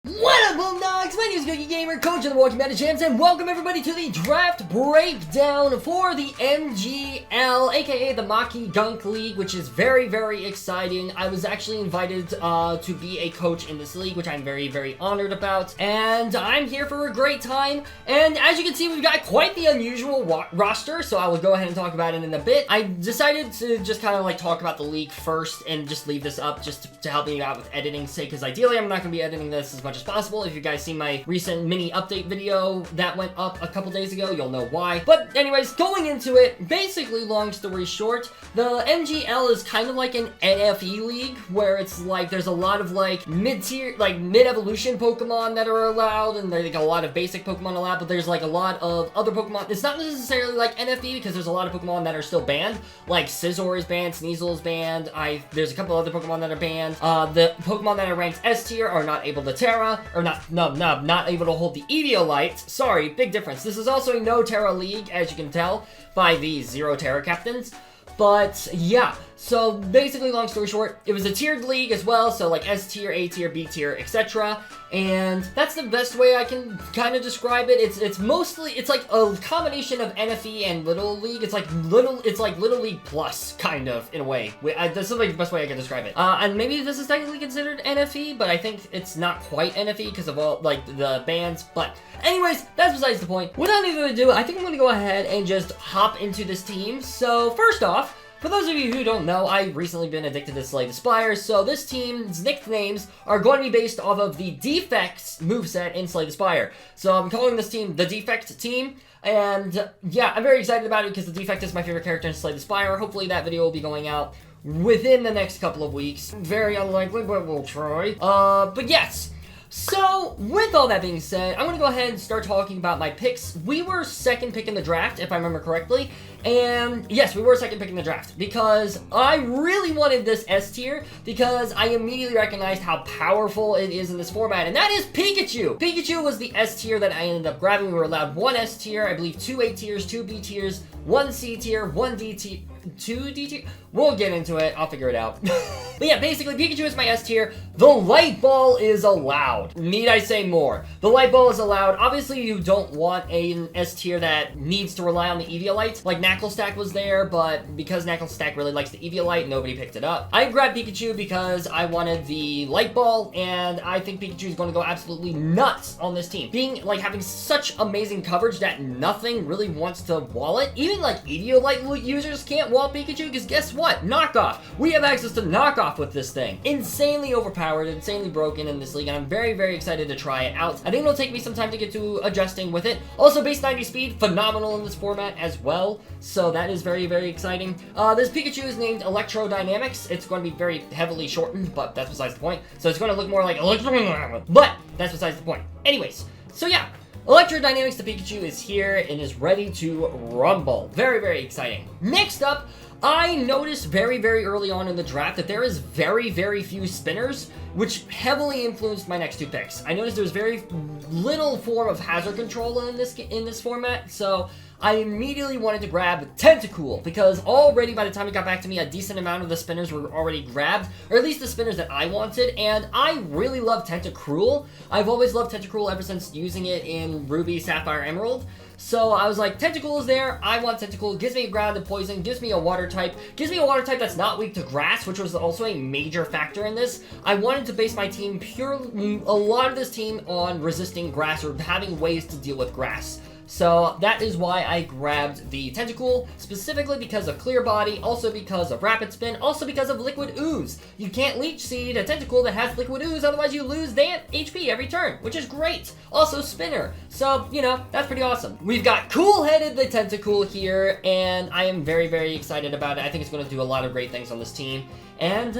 What up, Homedawgs? My name is Gokey Gamer, coach of the Milwaukee Medichams, and welcome everybody to the draft breakdown for the MGL, aka the Milwaukee Gunk League, which is very, very exciting. I was actually invited to be a coach in this league, which I'm very, very honored about, and I'm here for a great time. And as you can see, we've got quite the unusual roster, so I will go ahead and talk about it in a bit. I decided to just kind of like talk about the league first and just leave this up just to help me out with editing's sake, because ideally I'm not going to be editing this as much as possible. If you guys see my recent mini update video that went up a couple days ago, you'll know why. But anyways, going into it, basically, long story short, the MGL is kind of like an NFE league, where it's like there's a lot of like mid-tier, like mid-evolution Pokemon that are allowed, and there's like a lot of basic Pokemon allowed, but there's like a lot of other Pokemon. It's not necessarily like NFE, because there's a lot of Pokemon that are still banned, like Scizor is banned, Sneasel is banned, there's a couple other Pokemon that are banned. The Pokemon that are ranked S tier are not able to Terra, or not able to hold the Eviolite. Sorry, big difference. This is also a no Terra league, as you can tell by the 0 Terra captains. But yeah, so basically, long story short, it was a tiered league as well, so like S tier, A tier, B tier, etc. And that's the best way I can kind of describe it. It's mostly, it's like a combination of NFE and Little League. It's like Little League Plus, kind of, in a way. That's like the best way I can describe it. And maybe this is technically considered NFE, but I think it's not quite NFE because of all, like, the bans. But anyways, that's besides the point. Without any further ado, I think I'm going to go ahead and just hop into this team. So first off, for those of you who don't know, I've recently been addicted to Slay the Spire, so this team's nicknames are going to be based off of the Defects moveset in Slay the Spire. So I'm calling this team the Defect team, and yeah, I'm very excited about it because the Defect is my favorite character in Slay the Spire. Hopefully that video will be going out within the next couple of weeks. Very unlikely, but we'll try. But yes. So, with all that being said, I'm going to go ahead and start talking about my picks. We were second pick in the draft, if I remember correctly. And yes, we were second pick in the draft because I really wanted this S tier because I immediately recognized how powerful it is in this format, and that is Pikachu! Pikachu was the S tier that I ended up grabbing. We were allowed one S tier, I believe 2 A tiers, 2 B tiers, 1 C tier, 1 D tier, 2 D tier? We'll get into it, I'll figure it out. But yeah, basically Pikachu is my S tier. The Light Ball is allowed. Need I say more? The Light Ball is allowed. Obviously you don't want an S tier that needs to rely on the Eviolite. Like Knucklestack was there, but because Knucklestack really likes the Eviolite, nobody picked it up. I grabbed Pikachu because I wanted the Light Ball, and I think Pikachu is going to go absolutely nuts on this team. Having such amazing coverage that nothing really wants to wall it. Even like Eviolite users can't wall Pikachu, because guess what? Knockoff. We have access to Knockoff with this thing. Insanely overpowered, insanely broken in this league, and I'm very, very excited to try it out. I think it'll take me some time to get to adjusting with it. Also, base 90 speed, phenomenal in this format as well, so that is very, very exciting. This Pikachu is named Electrodynamics. It's going to be very heavily shortened, but that's besides the point. So it's going to look more like Electrodynamics, but that's besides the point. Anyways, so yeah. Electrodynamics to Pikachu is here and is ready to rumble. Very, very exciting. Next up, I noticed very, very early on in the draft that there is very, very few spinners, which heavily influenced my next two picks. I noticed there's very little form of hazard control in this format, so I immediately wanted to grab Tentacool, because already by the time it got back to me, a decent amount of the spinners were already grabbed, or at least the spinners that I wanted, and I really love Tentacruel. I've always loved Tentacruel ever since using it in Ruby, Sapphire, Emerald. So I was like, Tentacool is there, I want Tentacool, gives me ground and poison, gives me a water type that's not weak to grass, which was also a major factor in this. I wanted to base my team a lot of this team on resisting grass or having ways to deal with grass. So that is why I grabbed the Tentacool, specifically because of Clear Body, also because of Rapid Spin, also because of Liquid Ooze. You can't Leech Seed a Tentacool that has Liquid Ooze, otherwise you lose that HP every turn, which is great. Also Spinner, so, you know, that's pretty awesome. We've got Cool-Headed the Tentacool here, and I am very, very excited about it. I think it's going to do a lot of great things on this team. And,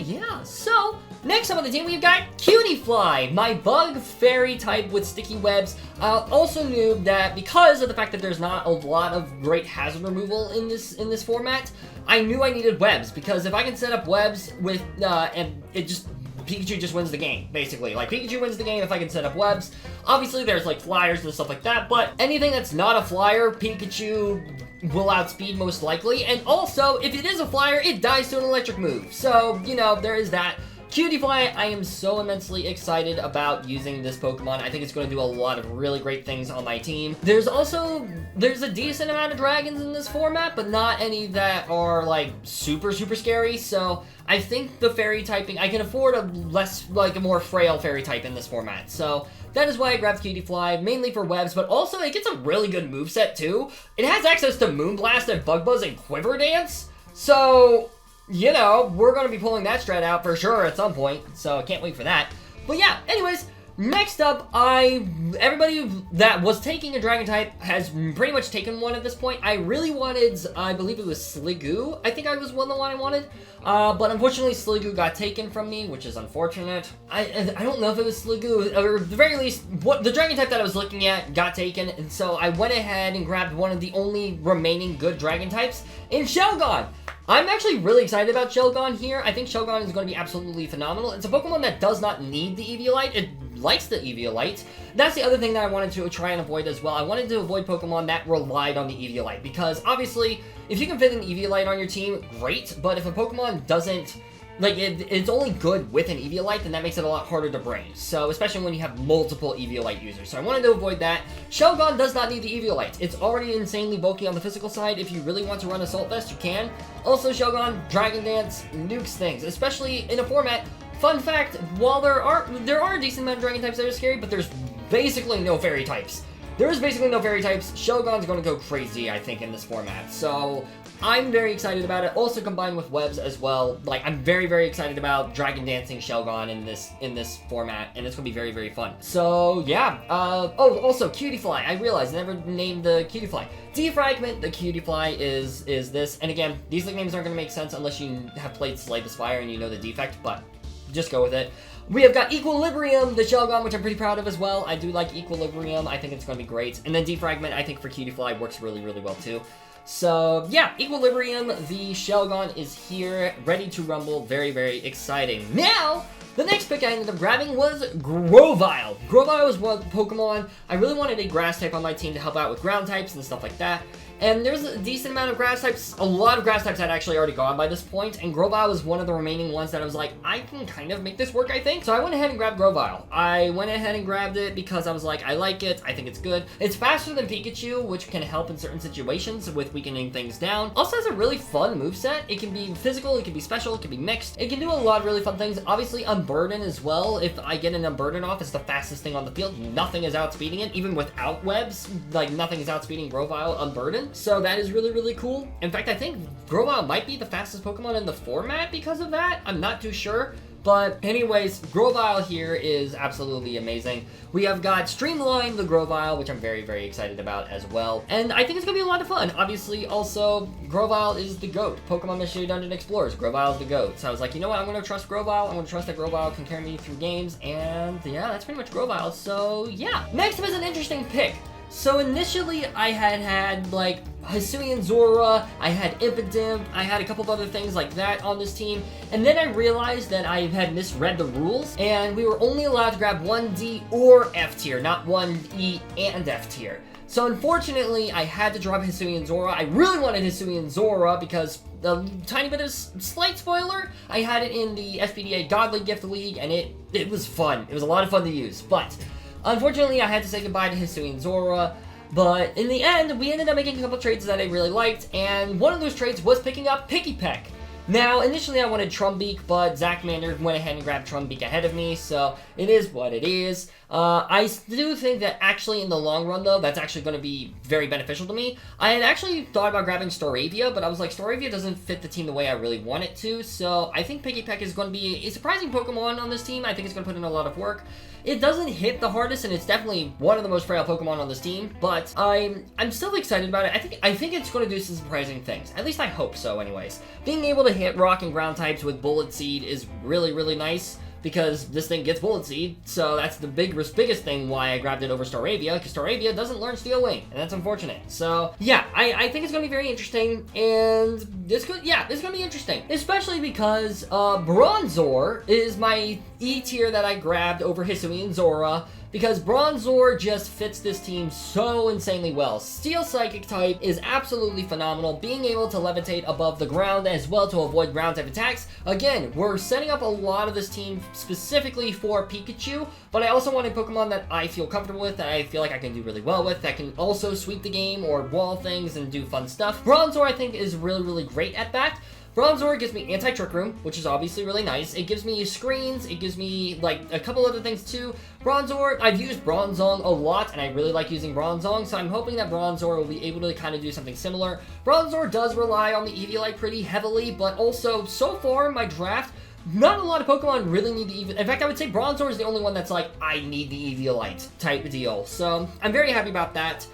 yeah, so, next up on the team, we've got Cutiefly, my bug fairy type with sticky webs. Also knew that because of the fact that there's not a lot of great hazard removal in this format, I knew I needed webs, because if I can set up webs with, and it just Pikachu just wins the game, basically. Like, Pikachu wins the game if I can set up webs. Obviously, there's, like, flyers and stuff like that, but anything that's not a flyer, Pikachu will outspeed most likely. And also, if it is a flyer, it dies to an electric move. So, you know, there is that. Cutiefly, I am so immensely excited about using this Pokemon. I think it's going to do a lot of really great things on my team. There's a decent amount of dragons in this format, but not any that are like super scary. So I think the fairy typing, I can afford a more frail fairy type in this format. So that is why I grabbed Cutiefly, mainly for webs, but also it gets a really good moveset too. It has access to Moonblast and Bug Buzz and Quiver Dance. So, you know, we're going to be pulling that strat out for sure at some point, so I can't wait for that. But yeah, anyways, next up, everybody that was taking a dragon type has pretty much taken one at this point. I really wanted, I believe it was Sliggoo. I think I was the one I wanted, but unfortunately Sliggoo got taken from me, which is unfortunate. I don't know if it was Sliggoo, or at the very least, the dragon type that I was looking at got taken, and so I went ahead and grabbed one of the only remaining good dragon types in Shelgon. I'm actually really excited about Shelgon here. I think Shelgon is going to be absolutely phenomenal. It's a Pokemon that does not need the Eviolite. It likes the Eviolite. That's the other thing that I wanted to try and avoid as well. I wanted to avoid Pokemon that relied on the Eviolite, because obviously, if you can fit an Eviolite on your team, great, but if a Pokemon doesn't, like, it's only good with an Eviolite, then that makes it a lot harder to bring. So, especially when you have multiple Eviolite users. So I wanted to avoid that. Shelgon does not need the Eviolite. It's already insanely bulky on the physical side. If you really want to run Assault Vest, you can. Also, Shelgon, Dragon Dance, nukes things, especially in a format. Fun fact, while there are a decent amount of Dragon types that are scary, but there's basically no Fairy types. There is basically no Fairy types. Shelgon's going to go crazy, I think, in this format. So I'm very excited about it. Also combined with webs as well. Like, I'm very excited about Dragon Dancing Shelgon in this format, and it's gonna be very fun. So yeah. Oh, also Cutiefly. I realized I never named the Cutiefly. Defragment the Cutiefly is this, and again, these nicknames aren't gonna make sense unless you have played Slay the Spire and you know the defect, but just go with it. We have got Equilibrium, the Shelgon, which I'm pretty proud of as well. I do like Equilibrium. I think it's going to be great. And then Defragment, I think for Cutiefly, works really well too. So, yeah, Equilibrium, the Shelgon is here, ready to rumble. Very exciting. Now, the next pick I ended up grabbing was Grovyle. Grovyle was one Pokemon. I really wanted a grass type on my team to help out with ground types and stuff like that. And there's a decent amount of grass types. A lot of grass types had actually already gone by this point, and Grovyle was one of the remaining ones that I was like, I can kind of make this work, I think. So I went ahead and grabbed Grovyle. I went ahead and grabbed it because I was like, I like it, I think it's good. It's faster than Pikachu, which can help in certain situations with weakening things down. Also has a really fun moveset. It can be physical, it can be special, it can be mixed. It can do a lot of really fun things. Obviously, Unburden as well. If I get an Unburden off, it's the fastest thing on the field. Nothing is outspeeding it, even without webs. Like, nothing is outspeeding Grovyle Unburden. So that is really cool. In fact, I think Grovyle might be the fastest Pokemon in the format because of that. I'm not too sure. But anyways, Grovyle here is absolutely amazing. We have got Streamline the Grovyle, which I'm very excited about as well. And I think it's going to be a lot of fun. Obviously, also, Grovyle is the GOAT. Pokemon Mystery Dungeon Explorers, Grovyle is the GOAT. So I was like, you know what, I'm going to trust Grovyle. I'm going to trust that Grovyle can carry me through games. And yeah, that's pretty much Grovyle. So yeah. Next up is an interesting pick. So initially, I had like Hisuian Zora, I had Impidimp, I had a couple of other things like that on this team, and then I realized that I had misread the rules, and we were only allowed to grab 1D or F tier, not 1E and F tier. So unfortunately, I had to drop Hisuian Zora. I really wanted Hisuian Zora because a tiny bit of slight spoiler, I had it in the SPDA Godly Gift League, and it was fun. It was a lot of fun to use, but unfortunately, I had to say goodbye to Hisuian Zora, but in the end, we ended up making a couple trades that I really liked, and one of those trades was picking up Pikipek. Now, initially I wanted Trumbeak, but Zachmander went ahead and grabbed Trumbeak ahead of me, so it is what it is. I do think that actually in the long run, though, that's actually going to be very beneficial to me. I had actually thought about grabbing Staravia, but I was like, Staravia doesn't fit the team the way I really want it to, so I think Pikipek is going to be a surprising Pokemon on this team. I think it's going to put in a lot of work. It doesn't hit the hardest, and it's definitely one of the most frail Pokemon on this team, but I'm still excited about it. I think it's going to do some surprising things. At least I hope so, anyways. Being able to hit rock and ground types with Bullet Seed is really nice. because this thing gets Bullet Seed, so that's the biggest thing why I grabbed it over Staravia, because Staravia doesn't learn Steel Wing, and that's unfortunate. So yeah, I think it's going to be very interesting, and it's going to be interesting, especially because Bronzor is my E tier that I grabbed over Hisui and Zora, because Bronzor just fits this team so insanely well. Steel Psychic type is absolutely phenomenal, being able to levitate above the ground as well to avoid ground type attacks. Again, we're setting up a lot of this team specifically for Pikachu, but I also want a Pokemon that I feel comfortable with, that I feel like I can do really well with, that can also sweep the game or wall things and do fun stuff. Bronzor, I think, is really great at that. Bronzor gives me Anti-Trick Room, which is obviously really nice. It gives me screens, it gives me, like, a couple other things too. Bronzor, I've used Bronzong a lot, and I really like using Bronzong, so I'm hoping that Bronzor will be able to kind of do something similar. Bronzor does rely on the Eviolite pretty heavily, but also, so far in my draft, not a lot of Pokemon really need the Eviolite. In fact, I would say Bronzor is the only one that's like, I need the Eviolite type deal. So, I'm very happy about that.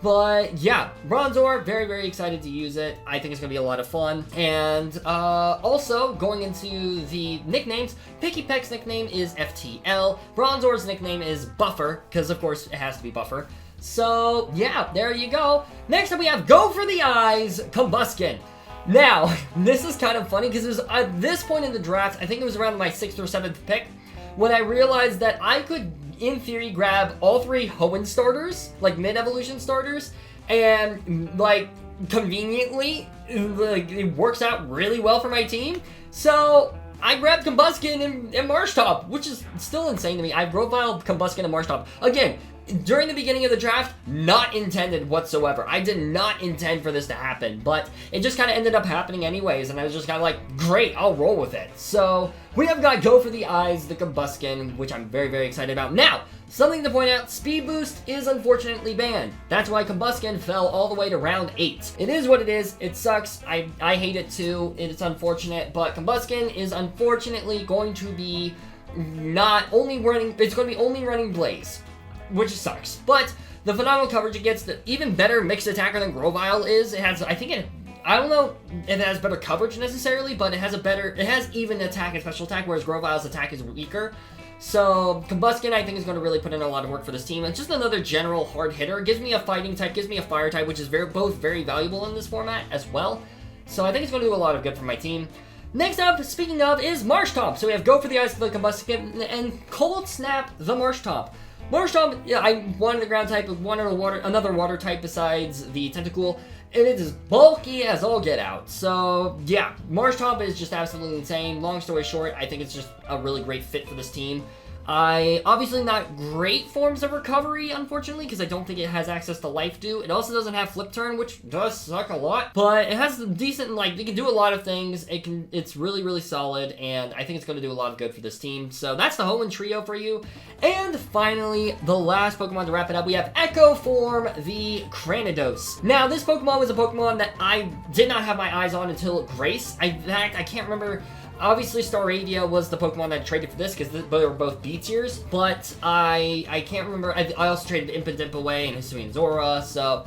But yeah, Bronzor, very excited to use it. I think it's going to be a lot of fun. And also, going into the nicknames, Picky Peck's nickname is FTL. Bronzor's nickname is Buffer, because of course it has to be Buffer. So yeah, there you go. Next up we have Go for the Eyes, Combuskin. Now, this is kind of funny, because it was at this point in the draft, I think it was around my 6th or 7th pick, when I realized that I could, in theory, grab all 3 HOENN starters, like mid-evolution starters, and, like, conveniently, like, it works out really well for my team. So I grabbed Combuskin and Marshtop, which is still insane to me. I profiled Combuskin and Marshtop. Again, during the beginning of the draft, not intended whatsoever. I did not intend for this to happen, but it just kind of ended up happening anyways, and I was just kind of like, great, I'll roll with it. So, we have got Go for the Eyes, the Combuskin, which I'm very excited about. Now, something to point out, Speed Boost is unfortunately banned. That's why Combuskin fell all the way to round 8. It is what it is, it sucks, I hate it too, it's unfortunate, but Combuskin is unfortunately going to be not only running, it's going to be only running Blaze, which sucks. But the phenomenal coverage it gets, the even better mixed attacker than Grovyle is. It has, I don't know if it has better coverage necessarily, but it has even attack and special attack, whereas Grovyle's attack is weaker. So, Combuskin, I think, is going to really put in a lot of work for this team. It's just another general hard hitter. It gives me a fighting type, gives me a fire type, which is both very valuable in this format as well. So, I think it's going to do a lot of good for my team. Next up, speaking of, is Marshtomp. So, we have Go for the Eyes, the Combuskin, and Cold Snap, the Marshtomp. Marshtomp, yeah, I wanted the ground type, wanted another water type besides the Tentacool, and it is bulky as all get out. So, yeah, Marshtomp is just absolutely insane. Long story short, I think it's just a really great fit for this team. Obviously not great forms of recovery, unfortunately, because I don't think it has access to Life Dew. It also doesn't have Flip Turn, which does suck a lot, but it has some decent, like, it can do a lot of things. It's really solid, and I think it's going to do a lot of good for this team. So that's the HOENN trio for you. And finally, the last Pokemon to wrap it up, we have Echo Form, the Cranidos. Now, this Pokemon was a Pokemon that I did not have my eyes on until Grace. In fact, I can't remember. Obviously, Staravia was the Pokemon that I traded for this, because they were both B tiers, but I can't remember. I also traded Impidimp away and Hisui and Zora, so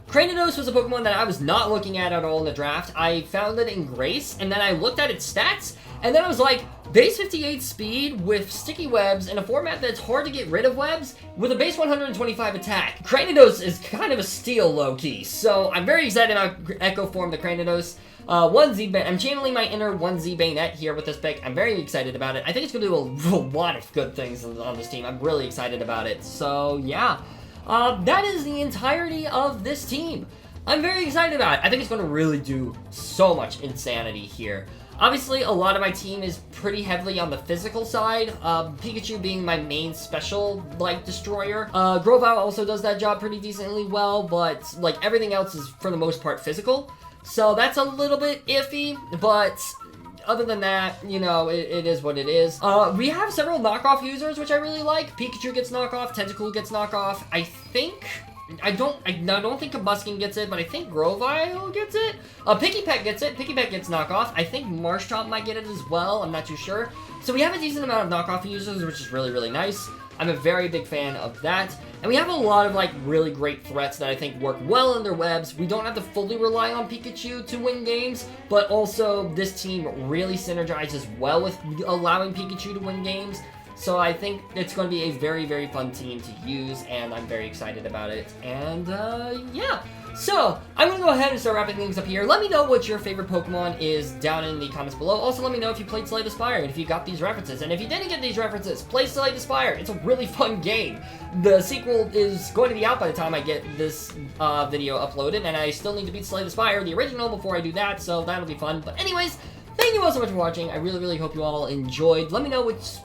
Cranidos was a Pokemon that I was not looking at all in the draft. I found it in Grace, and then I looked at its stats, and then I was like, base 58 speed with sticky webs in a format that's hard to get rid of webs with a base 125 attack. Cranidos is kind of a steal low-key, so I'm very excited about Echo Form the Cranidos. 1Z, I'm channeling my inner 1Z Bayonet here with this pick. I'm very excited about it. I think it's going to do a lot of good things on this team. I'm really excited about it. So, yeah. That is the entirety of this team. I'm very excited about it. I think it's going to really do so much insanity here. Obviously, a lot of my team is pretty heavily on the physical side, Pikachu being my main special, like, destroyer. Grovyle also does that job pretty decently well, but, like, everything else is, for the most part, physical. So that's a little bit iffy, but other than that, you know, it is what it is. We have several knockoff users, which I really like. Pikachu gets knockoff, Tentacool gets knockoff. I don't think Combuskin gets it, but I think Grovyle gets it. Picky Peck gets it. Picky Peck gets knockoff. I think Marshtomp might get it as well. I'm not too sure. So we have a decent amount of knockoff users, which is really nice. I'm a very big fan of that. And we have a lot of like really great threats that I think work well on their webs. We don't have to fully rely on Pikachu to win games, but also this team really synergizes well with allowing Pikachu to win games. So I think it's going to be a very, very fun team to use, and I'm very excited about it. And yeah. So, I'm going to go ahead and start wrapping things up here. Let me know what your favorite Pokemon is down in the comments below. Also, let me know if you played Slay the Spire and if you got these references. And if you didn't get these references, play Slay the Spire. It's a really fun game. The sequel is going to be out by the time I get this video uploaded, and I still need to beat Slay the Spire, the original, before I do that, so that'll be fun. But anyways, thank you all so much for watching. I really, really hope you all enjoyed. Let me know which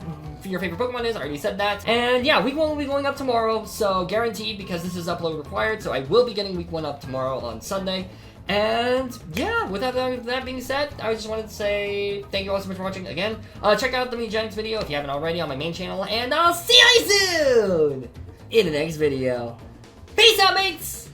your favorite Pokemon is. I already said that. And yeah, week 1 will be going up tomorrow, so guaranteed, because this is upload required, so I will be getting week 1 up tomorrow on Sunday. And yeah, with that being said, I just wanted to say thank you all so much for watching again. Check out the Medichams video if you haven't already on my main channel, and I'll see you soon in the next video. Peace out, mates!